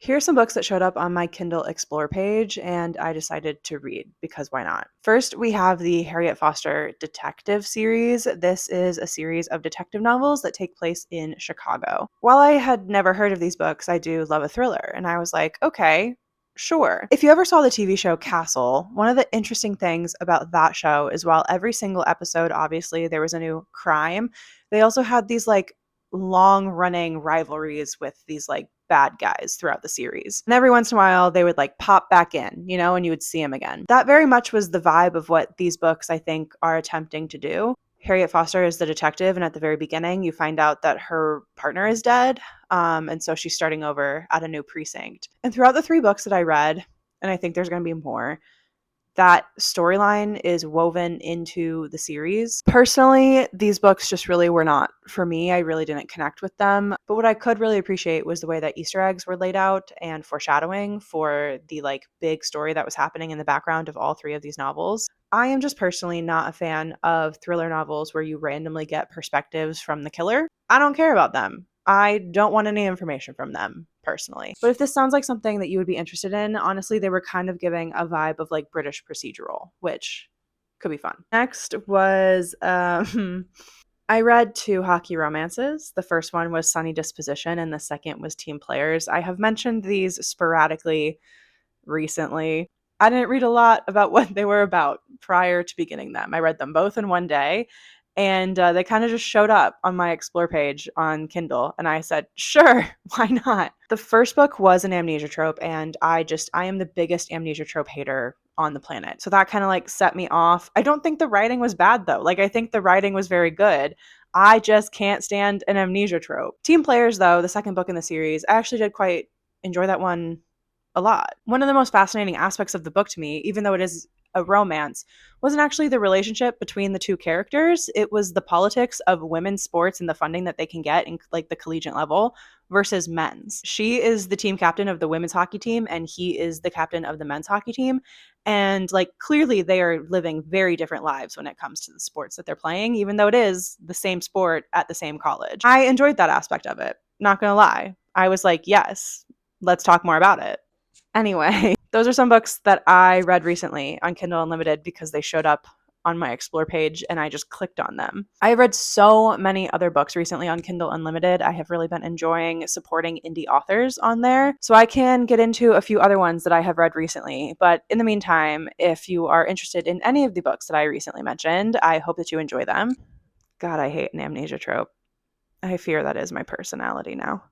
Here are some books that showed up on my Kindle Explore page, and I decided to read because why not? First, we have the Harriet Foster Detective series. This is a series of detective novels that take place in Chicago. While I had never heard of these books, I do love a thriller, and I was like, okay, sure. If you ever saw the TV show Castle, one of the interesting things about that show is while every single episode, obviously, there was a new crime, they also had these long running rivalries with these bad guys throughout the series. And every once in a while they would pop back in, and you would see them again. That very much was the vibe of what these books I think are attempting to do. Harriet Foster is the detective, and at the very beginning, you find out that her partner is dead. And so she's starting over at a new precinct. And throughout the three books that I read, and I think there's going to be more, that storyline is woven into the series. Personally, these books just really were not for me. I really didn't connect with them. But what I could really appreciate was the way that Easter eggs were laid out and foreshadowing for the big story that was happening in the background of all three of these novels. I am just personally not a fan of thriller novels where you randomly get perspectives from the killer. I don't care about them. I don't want any information from them personally. But if this sounds like something that you would be interested in, honestly, they were kind of giving a vibe of British procedural, which could be fun. Next was I read two hockey romances. The first one was Sunny Disposition, and the second was Team Players. I have mentioned these sporadically recently. I didn't read a lot about what they were about prior to beginning them. I read them both in one day, and they kind of just showed up on my Explore page on Kindle, and I said, sure, why not? The first book was an amnesia trope, and I am the biggest amnesia trope hater on the planet. So that kind of set me off. I don't think the writing was bad though. I think the writing was very good. I just can't stand an amnesia trope. Team Players, though, the second book in the series, I actually did quite enjoy that one a lot. One of the most fascinating aspects of the book to me, even though it is a romance, wasn't actually the relationship between the two characters. It was the politics of women's sports and the funding that they can get in the collegiate level versus men's. She is the team captain of the women's hockey team, and he is the captain of the men's hockey team. And clearly they are living very different lives when it comes to the sports that they're playing, even though it is the same sport at the same college. I enjoyed that aspect of it. Not gonna lie. I was like, yes, let's talk more about it. Anyway, those are some books that I read recently on Kindle Unlimited because they showed up on my Explore page and I just clicked on them. I have read so many other books recently on Kindle Unlimited. I have really been enjoying supporting indie authors on there. So I can get into a few other ones that I have read recently. But in the meantime, if you are interested in any of the books that I recently mentioned, I hope that you enjoy them. God, I hate an amnesia trope. I fear that is my personality now.